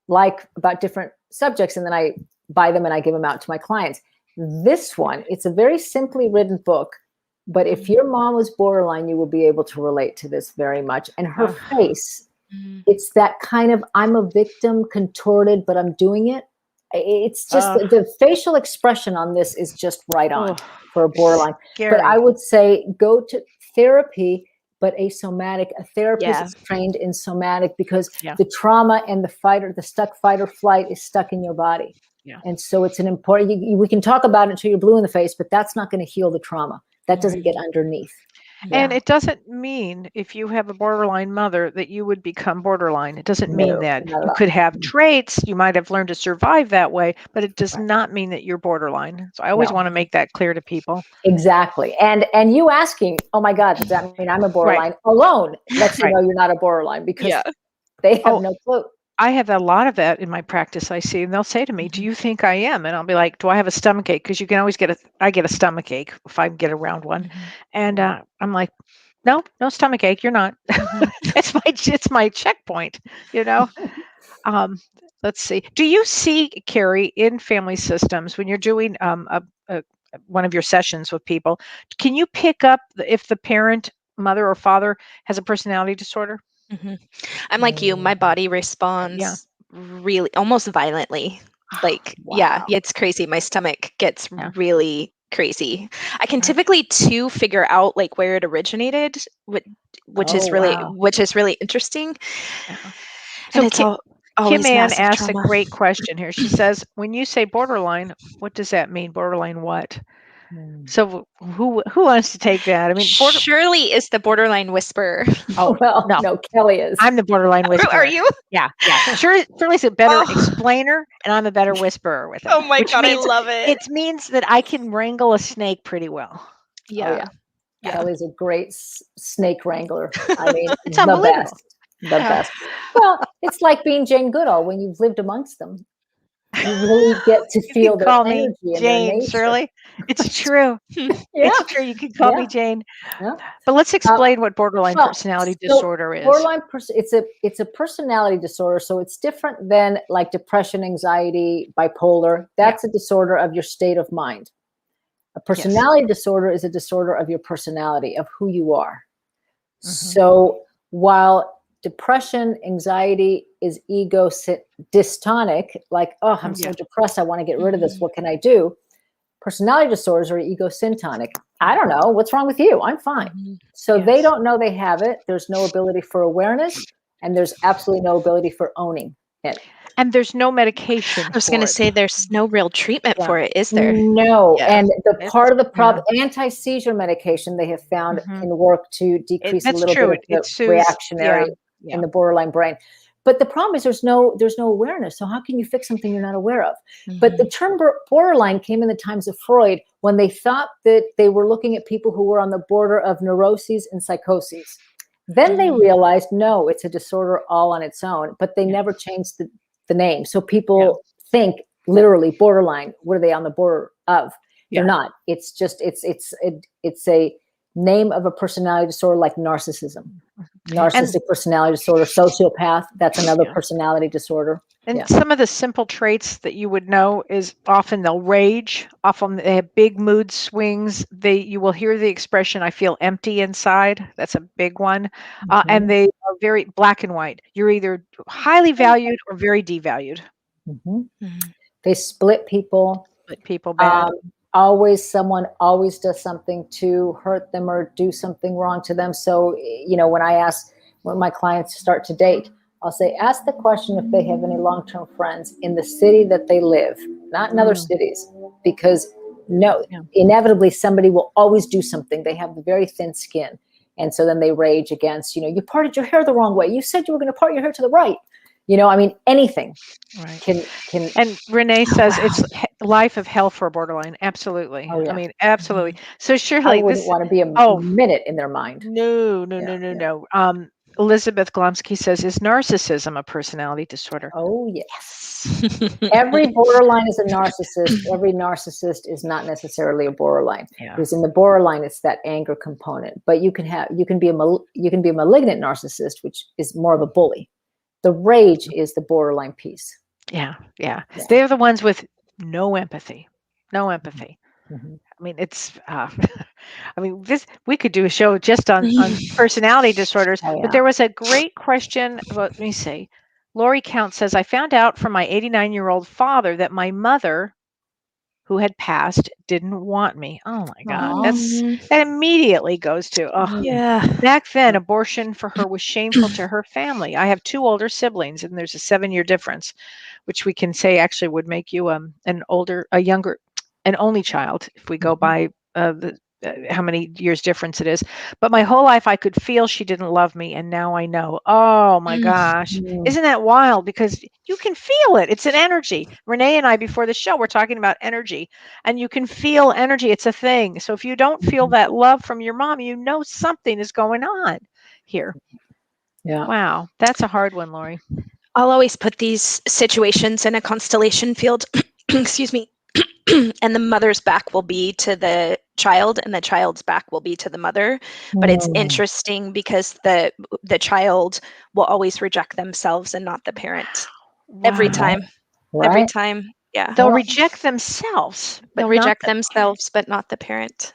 like about different subjects, and then I buy them and I give them out to my clients. This one, it's a very simply written book, but if your mom was borderline, you will be able to relate to this very much. And her face, it's that kind of, I'm a victim, contorted, but I'm doing it. It's just the facial expression on this is just right on for a borderline. Scary. But I would say go to therapy, but a therapist is trained in somatic, because the trauma and the stuck fight or flight is stuck in your body. Yeah. And so it's an important, we can talk about it until you're blue in the face, but that's not going to heal the trauma. That doesn't get underneath. And it doesn't mean, if you have a borderline mother, that you would become borderline. It doesn't mean that. You could have traits. You might have learned to survive that way, but it does not mean that you're borderline. So I always want to make that clear to people. Exactly. And you asking, oh my God, does that mean I'm a borderline alone? Lets you know you're not a borderline, because they have no clue. I have a lot of that in my practice. I see, and they'll say to me, do you think I am? And I'll be like, do I have a stomach ache? Because you can always I get a stomach ache if I get around one. And I'm like, no stomach ache. You're not. It's my checkpoint, Let's see. Do you see, Karie, in family systems, when you're doing one of your sessions with people, can you pick up if the parent, mother or father, has a personality disorder? I'm like you. My body responds really almost violently. Like, it's crazy. My stomach gets really crazy. I can typically figure out like where it originated, which is really interesting. And so Kim Ann asks a great question here. She says, when you say borderline, what does that mean? Borderline what? So who wants to take that? I mean, Shirley is the borderline whisperer. Oh, well, no, Kellee is. I'm the borderline whisperer. Are you? Yeah. Shirley's a better explainer, and I'm a better whisperer with it. Oh my God, I love it. It means that I can wrangle a snake pretty well. Yeah. Yeah. Kelly's a great snake wrangler. I mean, It's the unbelievable. best. The best. Well, it's like being Jane Goodall when you've lived amongst them. You really get to You feel can their call me energy and their Jane, nature. Shirley. It's true. Yeah. It's true. You can call me Jane. Yeah. But let's explain what borderline Well, personality so disorder is. Borderline it's a personality disorder, so it's different than like depression, anxiety, bipolar. That's a disorder of your state of mind. A personality disorder is a disorder of your personality, of who you are. So while depression, anxiety is ego dystonic, like, oh, I'm so depressed, I want to get rid of this. What can I do? Personality disorders are egosyntonic. I don't know. What's wrong with you? I'm fine. So they don't know they have it. There's no ability for awareness, and there's absolutely no ability for owning it. And there's no medication. I was going to say there's no real treatment for it, is there? No. And the part of the problem, yeah. anti-seizure medication they have found can work to decrease a little bit of the soothes, reactionary in the borderline brain. But the problem is there's no awareness. So how can you fix something you're not aware of? But the term borderline came in the times of Freud when they thought that they were looking at people who were on the border of neuroses and psychoses. Then they realized, no, it's a disorder all on its own, but they never changed the name. So people think literally borderline, what are they on the border of? They're not. It's just, it's a name of a personality disorder like narcissism. Narcissistic personality disorder, sociopath, that's another personality disorder. And some of the simple traits that you would know is often they'll rage, often they have big mood swings. You will hear the expression, I feel empty inside. That's a big one. And they are very black and white. You're either highly valued or very devalued. They split people. Split people bad. Someone always does something to hurt them or do something wrong to them. So, when my clients start to date, I'll say, ask the question if they have any long-term friends in the city that they live, not in other cities, because inevitably somebody will always do something. They have very thin skin. And so then they rage against, you parted your hair the wrong way. You said you were going to part your hair to the right. Anything can. And Renee says it's life of hell for a borderline. Absolutely. Oh, yeah. I mean, absolutely. So Shirley, I wouldn't want to be a minute in their mind. No. Elizabeth Glomsky says, is narcissism a personality disorder? Oh, yes. Every borderline is a narcissist. Every narcissist is not necessarily a borderline. Because in the borderline, it's that anger component. But you can be a malignant narcissist, which is more of a bully. The rage is the borderline piece. Yeah. They're the ones with no empathy. I mean, it's, we could do a show just on personality disorders, but there was a great question. Let me see. Lori Count says, I found out from my 89-year-old father that my mother, who had passed, didn't want me. Oh my God. That immediately goes to, back then abortion for her was shameful to her family. I have 2 older siblings and there's a 7-year difference, which we can say actually would make you an only child if we go by how many years difference it is. But my whole life I could feel she didn't love me, and now I know. Oh my gosh. Isn't that wild? Because you can feel it. It's an energy. Renee and I, before the show, we're talking about energy, and you can feel energy. It's a thing. So if you don't feel that love from your mom, you know something is going on here. Yeah. Wow. That's a hard one, Lori. I'll always put these situations in a constellation field. Excuse me. And the mother's back will be to the child and the child's back will be to the mother. But it's interesting because the child will always reject themselves and not the parent. Every time. Every time. Yeah. They'll reject themselves. They'll reject themselves, but not the parent.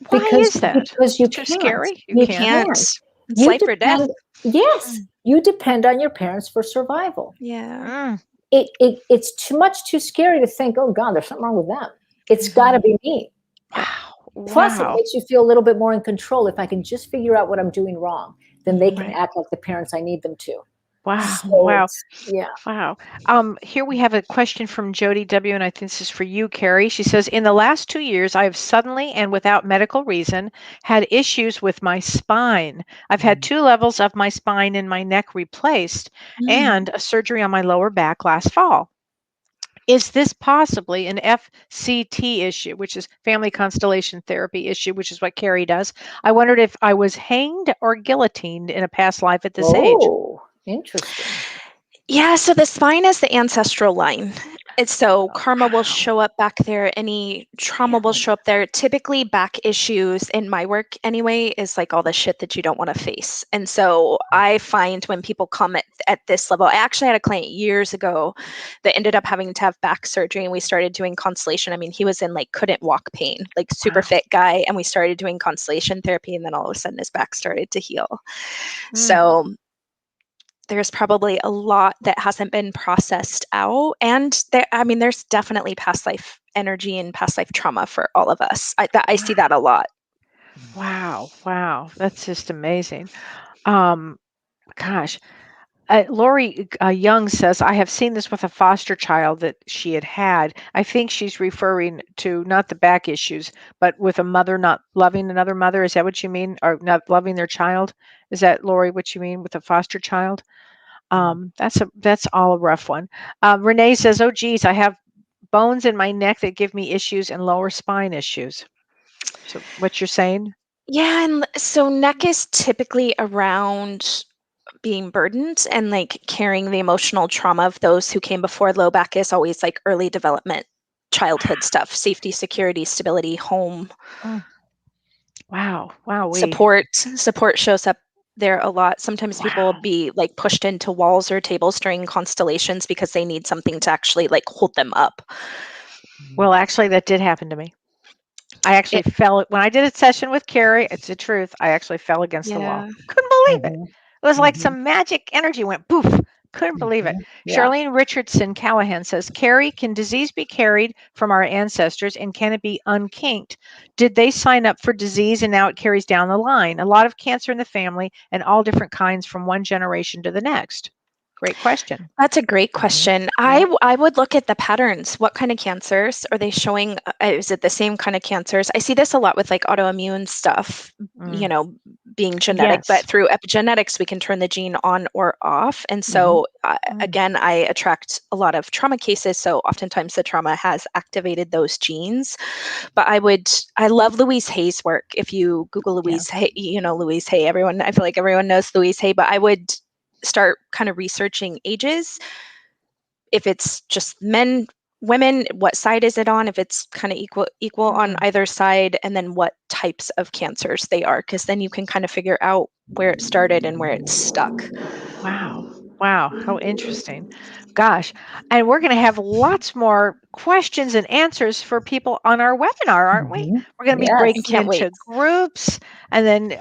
Why is that? Because you too can't. Scary. You can't. It's life or death. Yes. You depend on your parents for survival. Yeah. It's too scary to think, oh God, there's something wrong with them. It's got to be me. Wow. Plus, it makes you feel a little bit more in control. If I can just figure out what I'm doing wrong, then they can act like the parents I need them to. Wow. So Wow. Yeah. Wow. Here we have a question from Jody W., and I think this is for you, Karie. She says, in the last 2 years, I have suddenly and without medical reason had issues with my spine. I've had 2 levels of my spine and my neck replaced and a surgery on my lower back last fall. Is this possibly an FCT issue, which is family constellation therapy issue, which is what Karie does? I wondered if I was hanged or guillotined in a past life at this age. Oh, interesting. Yeah, so the spine is the ancestral line. So karma will show up back there. Any trauma will show up there. Typically, back issues in my work anyway is like all the shit that you don't want to face. And so I find when people come at this level, I actually had a client years ago that ended up having to have back surgery, and we started doing constellation. I mean, he was in like couldn't walk pain, like super fit guy, and we started doing constellation therapy, and then all of a sudden his back started to heal. So there's probably a lot that hasn't been processed out. And there's definitely past life energy and past life trauma for all of us. I see that a lot. Wow. That's just amazing. Gosh. Lori Young says, I have seen this with a foster child that she had. I think she's referring to not the back issues, but with a mother not loving another mother. Is that what you mean? Or not loving their child? Is that, Lori, what you mean with a foster child? That's all a rough one. Renee says, oh, geez, I have bones in my neck that give me issues and lower spine issues. So what you're saying? Yeah. And so neck is typically around being burdened and like carrying the emotional trauma of those who came before. Low back is always like early development, childhood stuff, safety, security, stability, home. Wow. Support shows up there a lot. Sometimes people will be like pushed into walls or tables during constellations because they need something to actually like hold them up. Well, actually, that did happen to me. I actually fell when I did a session with Karie. It's the truth. I actually fell against the wall. Couldn't believe it. It was like some magic energy went poof. Couldn't believe it. Charlene Richardson Callahan says, Karie, can disease be carried from our ancestors, and can it be unkinked? Did they sign up for disease and now it carries down the line? A lot of cancer in the family and all different kinds from one generation to the next. Great question. That's a great question. I would look at the patterns. What kind of cancers are they showing? Is it the same kind of cancers? I see this a lot with like autoimmune stuff, being genetic, but through epigenetics, we can turn the gene on or off. And so again, I attract a lot of trauma cases. So oftentimes the trauma has activated those genes. But I love Louise Hay's work. If you Google Louise Hay, Louise Hay, I feel like everyone knows Louise Hay, but I would start kind of researching ages. If it's just men, women, what side is it on? If it's kind of equal on either side, and then what types of cancers they are, because then you can kind of figure out where it started and where it's stuck. Wow, how interesting. Gosh, and we're going to have lots more questions and answers for people on our webinar, aren't we? We're going to be breaking into groups, and then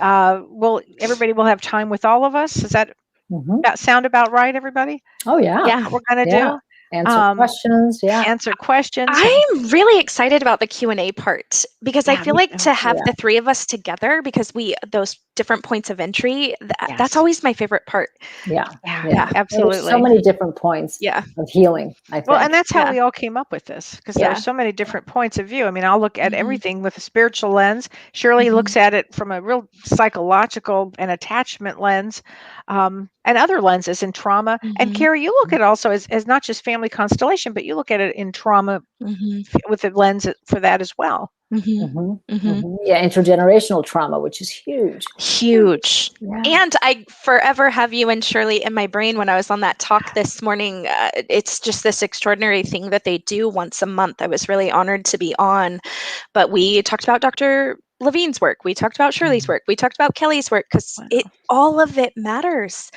everybody will have time with all of us. Does that sound about right, everybody? Oh, yeah. Yeah. What we're going to do? Answer questions. Yeah. Answer questions. I'm really excited about the Q&A part, because I feel like to have the three of us together, because those different points of entry, that's always my favorite part. Yeah, absolutely. There's so many different points of healing, I think. Well, and that's how we all came up with this, because there are so many different points of view. I mean, I'll look at everything with a spiritual lens. Shirley looks at it from a real psychological and attachment lens, and other lenses in trauma. And Karie, you look at it also as not just family constellation, but you look at it in trauma with a lens for that as well. Yeah, intergenerational trauma, which is huge. Yeah. And I forever have you and Shirley in my brain. When I was on that talk this morning, it's just this extraordinary thing that they do once a month. I was really honored to be on, but we talked about Dr. Levine's work. We talked about Shirley's work. We talked about Kelly's work, because all of it matters,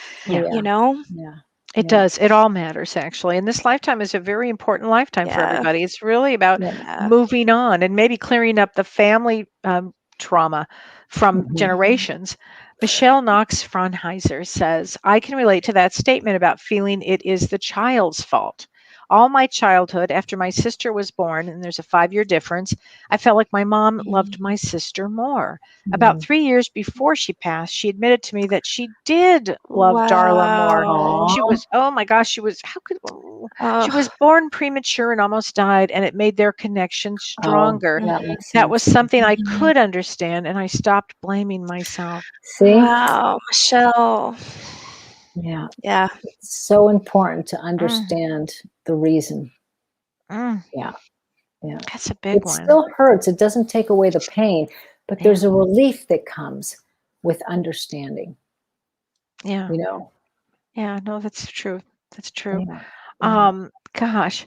It does. It all matters, actually. And this lifetime is a very important lifetime for everybody. It's really about moving on and maybe clearing up the family trauma from generations. Michelle Knox Fraunheiser says, I can relate to that statement about feeling it is the child's fault. All my childhood, after my sister was born, and there's a 5-year difference, I felt like my mom loved my sister more. About 3 years before she passed, she admitted to me that she did love Darla more. She was, oh my gosh, she was born premature and almost died, and it made their connection stronger. That was something I could understand, and I stopped blaming myself. See? Wow, Michelle. Yeah. It's so important to understand the reason. Yeah. That's a big It one. still hurts. It doesn't take away the pain, but there's a relief that comes with understanding. Yeah. You know? Yeah, no, that's true. That's true. Yeah. Gosh,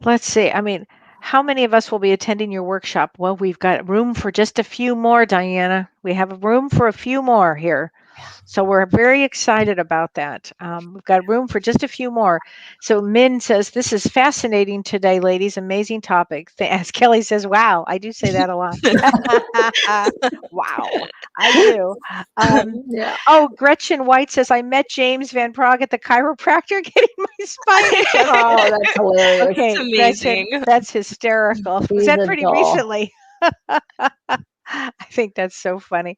let's see. I mean, how many of us will be attending your workshop? Well, we've got room for just a few more, Diana. We have room for a few more here. So we're very excited about that. We've got room for just a few more. So Min says, this is fascinating today, ladies. Amazing topic. As Kelly says, wow, I do say that a lot. Wow, I do. Oh, Gretchen White says, I met James Van Prague at the chiropractor getting my spine checked. Oh, that's hilarious. Okay, That's Gretchen, amazing. that's hysterical. Was He's that a pretty doll. recently? I think that's so funny.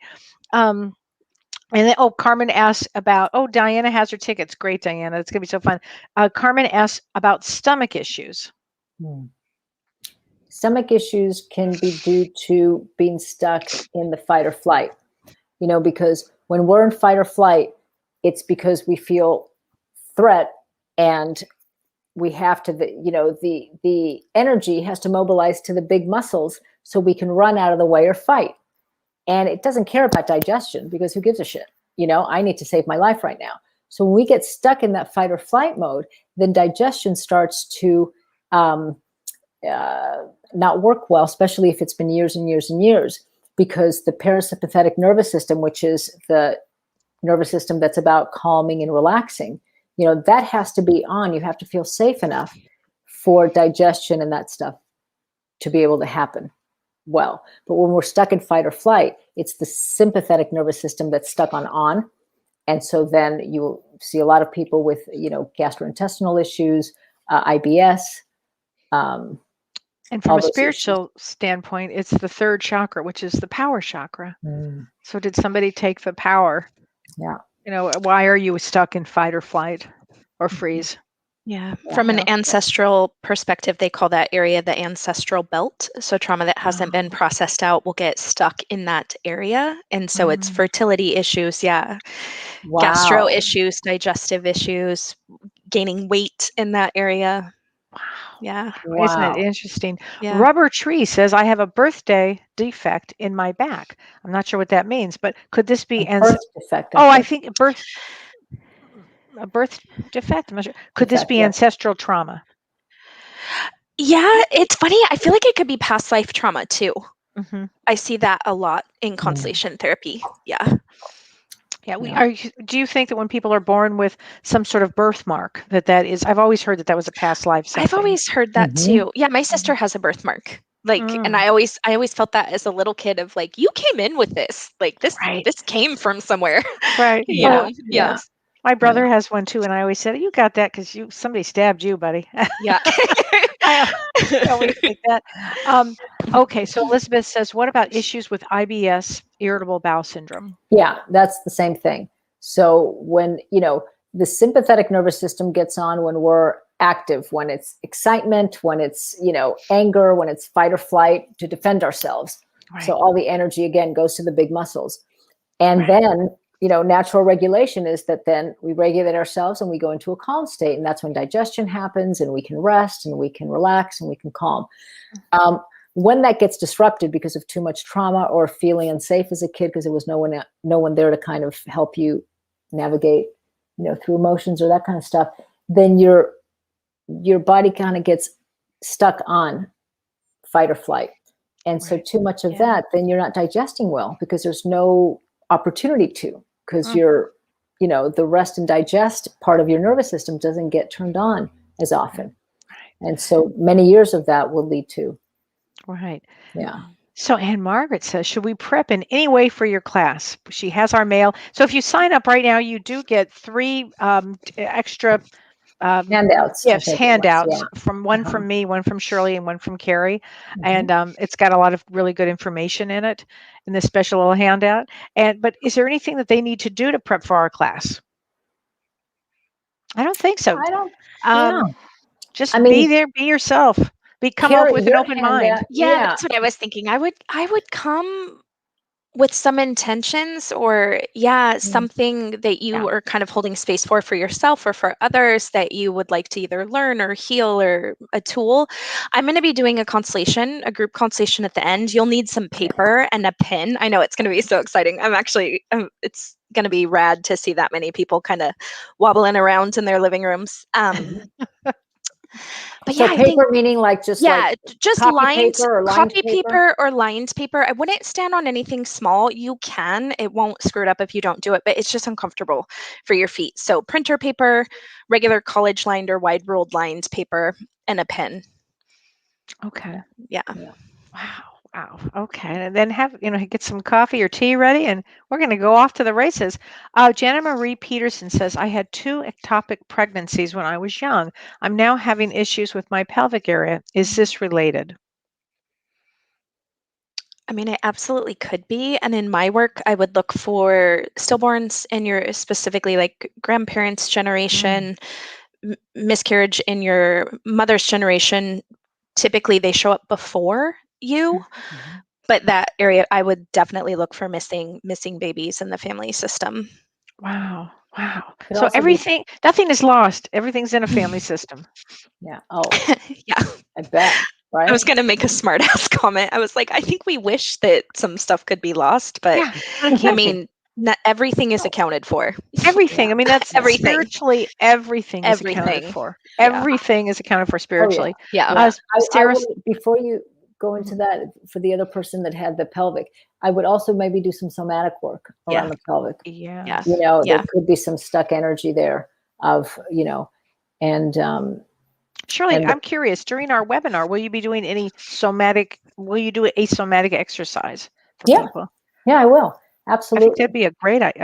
And then, Carmen asks about, Diana has her tickets. Great, Diana. It's going to be so fun. Carmen asks about stomach issues. Stomach issues can be due to being stuck in the fight or flight, because when we're in fight or flight, it's because we feel threat and we have to, the energy has to mobilize to the big muscles so we can run out of the way or fight. And it doesn't care about digestion because who gives a shit? I need to save my life right now. So when we get stuck in that fight or flight mode, then digestion starts to not work well, especially if it's been years and years and years, because the parasympathetic nervous system, which is the nervous system that's about calming and relaxing, that has to be on. You have to feel safe enough for digestion and that stuff to be able to happen well. But when we're stuck in fight or flight, it's the sympathetic nervous system that's stuck on. And so then you see a lot of people with, gastrointestinal issues, IBS. And from a spiritual standpoint, it's the third chakra, which is the power chakra. So did somebody take the power? Yeah. Why are you stuck in fight or flight or freeze? Yeah. From an ancestral perspective, they call that area the ancestral belt. So trauma that hasn't been processed out will get stuck in that area. And so it's fertility issues. Yeah. Wow. Gastro issues, digestive issues, gaining weight in that area. Wow. Yeah. Wow. Isn't it interesting? Yeah. Rubber Tree says, I have a birthday defect in my back. I'm not sure what that means, but could this be birth defect? I think a birth defect. I'm not sure. Could this be ancestral trauma? Yeah, it's funny. I feel like it could be past life trauma too. I see that a lot in constellation therapy. Yeah. Yeah. Do you think that when people are born with some sort of birthmark, that is? I've always heard that was a past life something. I've always heard that too. Yeah, my sister has a birthmark. And I always felt that as a little kid of like, you came in with this, like this came from somewhere. Right. Yeah. My brother has one too, and I always said, "You got that because somebody stabbed you, buddy." Yeah. I always think that. Okay, so Elizabeth says, "What about issues with IBS, irritable bowel syndrome?" Yeah, that's the same thing. So when the sympathetic nervous system gets on when we're active, when it's excitement, when it's anger, when it's fight or flight to defend ourselves. Right. So all the energy again goes to the big muscles, and then. Natural regulation is that then we regulate ourselves and we go into a calm state. And that's when digestion happens and we can rest and we can relax and we can calm. When that gets disrupted because of too much trauma or feeling unsafe as a kid, because there was no one there to kind of help you navigate, through emotions or that kind of stuff, then your body kind of gets stuck on fight or flight. And so too much of that, then you're not digesting well because there's no opportunity to, because you're, the rest and digest part of your nervous system doesn't get turned on as often. And so many years of that will lead to. Right. Yeah. So Anne Margaret says, should we prep in any way for your class? She has our mail. So if you sign up right now, you do get 3 extra handouts from one from me, one from Shirley, and one from Karie. And it's got a lot of really good information in it in this special little handout. But is there anything that they need to do to prep for our class? I don't think so. Just be there, be yourself. Come up with an open mind. Yeah, that's what I was thinking. I would come with some intentions, or something that you are kind of holding space for yourself or for others that you would like to either learn or heal, or a tool. I'm going to be doing a constellation, a group constellation at the end. You'll need some paper and a pen. I know it's going to be so exciting. It's going to be rad to see that many people kind of wobbling around in their living rooms. But so I paper think, meaning just just copy paper or lined paper. I wouldn't stand on anything small. You can, it won't screw it up if you don't do it, but it's just uncomfortable for your feet. So printer paper, regular college lined or wide ruled lined paper, and a pen. Okay. Yeah. Wow. Okay. And then get some coffee or tea ready, and we're going to go off to the races. Jana Marie Peterson says, I had 2 ectopic pregnancies when I was young. I'm now having issues with my pelvic area. Is this related? I mean, it absolutely could be. And in my work, I would look for stillborns in your, specifically like grandparents' generation, miscarriage in your mother's generation. Typically, they show up before you. But that area, I would definitely look for missing babies in the family system. Wow. So nothing is lost. Everything's in a family system. Yeah. Oh, yeah. I bet. Right. I was going to make a smart ass comment. I was like, I think we wish that some stuff could be lost, but I mean, not everything is accounted for. Everything. I mean, that's everything. Spiritually, everything is accounted for. Everything is accounted for spiritually. Sarah, before you go into that, for the other person that had the pelvic, I would also maybe do some somatic work around the pelvic. Yeah. There could be some stuck energy there of, and Shirley, I'm curious, during our webinar, will you be doing any somatic, will you do a somatic exercise for people? Yeah, I will. Absolutely. I think that'd be a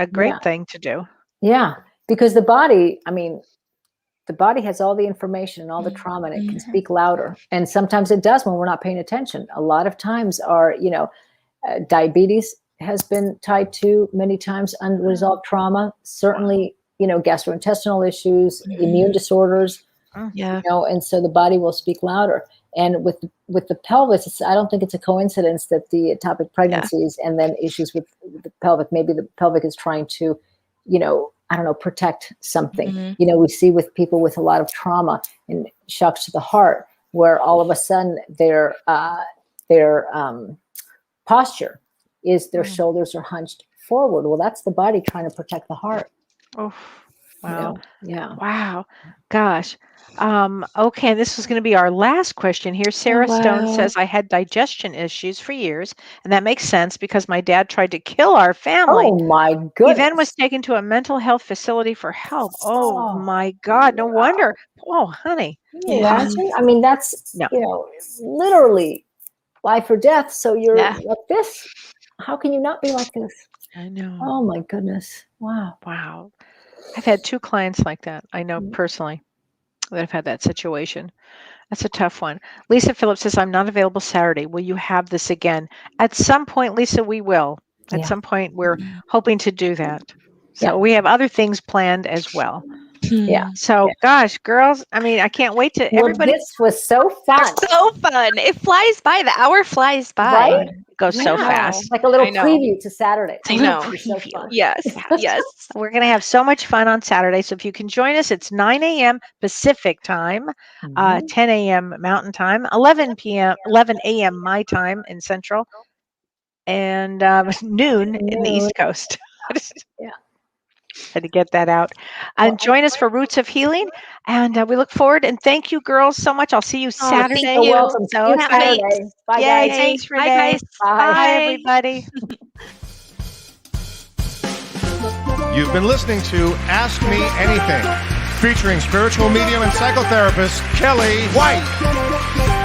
great thing to do. Yeah, because the body has all the information and all the trauma, and it can speak louder. And sometimes it does when we're not paying attention. A lot of times diabetes has been tied to many times unresolved trauma. Certainly, gastrointestinal issues, immune disorders. And so the body will speak louder. And with the pelvis, I don't think it's a coincidence that the ectopic pregnancies and then issues with the pelvic, maybe the pelvic is trying to, protect something. We see with people with a lot of trauma and shocks to the heart, where all of a sudden their posture is their shoulders are hunched forward. Well, that's the body trying to protect the heart. Oh, wow. Yeah. Wow. Gosh. Okay, this was going to be our last question here. Sarah Stone says, I had digestion issues for years, and that makes sense because my dad tried to kill our family. Oh my goodness. He then was taken to a mental health facility for help. Oh my God. No wonder. Oh, honey. Can you imagine? I mean, that's, literally life or death. So you're like this. How can you not be like this? I know. Oh my goodness. Wow. I've had 2 clients like that. I know personally that have had that situation. That's a tough one. Lisa Phillips says, I'm not available Saturday. Will you have this again? At some point, Lisa, we will. At some point, we're hoping to do that. So we have other things planned as well. Yeah. So, gosh, girls, I mean, I can't wait to everybody. This was so fun. So fun. It flies by. The hour flies by. Right? It goes so fast. Like a little preview to Saturday. I know. So fun. Yes. We're going to have so much fun on Saturday. So if you can join us, it's 9 a.m. Pacific time, 10 a.m. Mountain time, 11 a.m. my time in Central, and noon in the East Coast. Had to get that out. And join us for Roots of Healing. And we look forward. And thank you, girls, so much. I'll see you Saturday. Thank you. Welcome. So Saturday. Bye, Yay, guys. thanks, Renee. Bye, guys. Bye, everybody. You've been listening to Ask Me Anything, featuring spiritual medium and psychotherapist Kellee White.